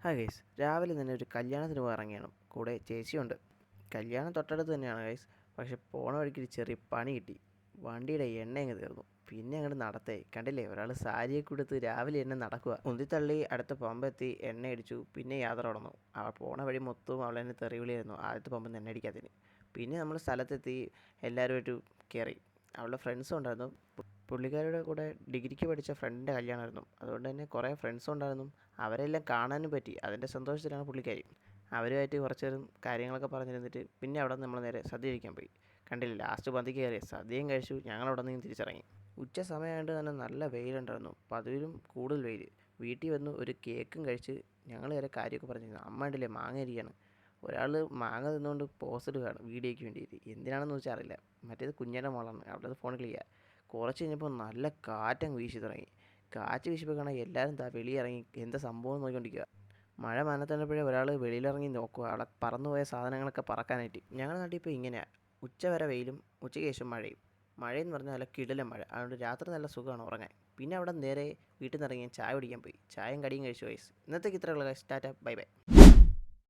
Hi guys, രാവിലെ തന്നെ ഒരു കല്യാണത്തിന് പോയി ഇറങ്ങിയാണ്. കൂടെ ചേച്ചിയുണ്ട്. കല്യാണം തൊട്ടടുത്ത് തന്നെയാണ് ഗൈസ്. പക്ഷെ പോണ വഴിക്ക് ഒരു ചെറിയ പണി കിട്ടി. വണ്ടിയുടെ എണ്ണ അങ്ങ് തീർന്നു. പിന്നെ അങ്ങോട്ട് നടത്തേ കണ്ടില്ലേ, ഒരാൾ സാരിയൊക്കെ കൊടുത്ത് രാവിലെ എന്നെ നടക്കുക. ഉന്തിത്തള്ളി അടുത്ത പമ്പെത്തി എണ്ണ അടിച്ചു. പിന്നെ യാത്ര തുടർന്നു. അവൾ പോണ വഴി മൊത്തവും അവൾ എന്നെ തെറിവിളിയായിരുന്നു. ആദ്യത്തെ പമ്പിൽ നിന്ന് എണ്ണ അടിക്കാത്തതിന്. പിന്നെ നമ്മൾ സ്ഥലത്തെത്തി എല്ലാവരുമായിട്ട് കയറി. അവളുടെ ഫ്രണ്ട്സും ഉണ്ടായിരുന്നു. പുള്ളിക്കാരുടെ കൂടെ ഡിഗ്രിക്ക് പഠിച്ച ഫ്രണ്ടിൻ്റെ കല്യാണമായിരുന്നു. അതുകൊണ്ട് തന്നെ കുറേ ഫ്രണ്ട്സും ഉണ്ടായിരുന്നു. അവരെല്ലാം കാണാനും പറ്റി. അതിൻ്റെ സന്തോഷത്തിലാണ് പുള്ളിക്കാരി. അവരുമായിട്ട് കുറച്ച് നേരം കാര്യങ്ങളൊക്കെ പറഞ്ഞിരുന്നിട്ട് പിന്നെ അവിടെ നിന്ന് നമ്മൾ നേരെ സദ്യ കഴിക്കാൻ പോയി. കണ്ടില്ല, ലാസ്റ്റ് പന്തിക്ക് കയറി സദ്യയും കഴിച്ചു. ഞങ്ങൾ അവിടെ നിന്ന് തിരിച്ചിറങ്ങി. ഉച്ച സമയമായിട്ട് തന്നെ നല്ല വെയിലുണ്ടായിരുന്നു. പതിവിലും കൂടുതൽ വെയിൽ. വീട്ടിൽ വന്ന് ഒരു കേക്കും കഴിച്ച് ഞങ്ങൾ നേരെ കാര്യമൊക്കെ പറഞ്ഞിരുന്നു. അമ്മ ഉണ്ടല്ലേ, മാങ്ങ ഇരിക്കുകയാണ്. ഒരാൾ മാങ്ങ തിന്നുകൊണ്ട് പോസ്റ്റ് ഇടുകയാണ് വീഡിയോയ്ക്ക് വേണ്ടിയിട്ട്. എന്തിനാണെന്ന് വെച്ചാൽ അറിയില്ല. മറ്റേത് കുഞ്ഞിൻ്റെ മോളാണ്. അവിടെ ഫോൺ കളിക്കുക. കുറച്ച് കഴിഞ്ഞപ്പോൾ നല്ല കാറ്റങ്ങ് വീശി തുടങ്ങി. കാറ്റ് വീശിയപ്പോൾ കാണാൻ എല്ലാവരും വെളിയിറങ്ങി എന്താ സംഭവം നോക്കിക്കൊണ്ടിരിക്കുക. മഴ മാനത്തണ്ടപ്പോഴേ ഒരാൾ വെളിയിലിറങ്ങി നോക്കുക, അവിടെ പറന്നുപോയ സാധനങ്ങളൊക്കെ പറക്കാനായിട്ട്. ഞങ്ങളുടെ നാട്ടിൽ ഇപ്പോൾ ഇങ്ങനെയാണ്. ഉച്ച വരെ വെയിലും ഉച്ചയ്ക്ക് ശേഷം മഴയും. മഴയെന്ന് പറഞ്ഞാൽ നല്ല കിടിലൻ മഴ. അതുകൊണ്ട് രാത്രി നല്ല സുഖമാണ് ഉറങ്ങാൻ. പിന്നെ അവിടെ നേരെ വീട്ടിൽ നിന്ന് ഇറങ്ങി ചായ കുടിക്കാൻ പോയി. ചായയും കടിയും കഴിച്ചു ഗൈസ്. ഇന്നത്തേക്ക് ഇത്രയുള്ള ഗൈസ്. Tata, bye bye.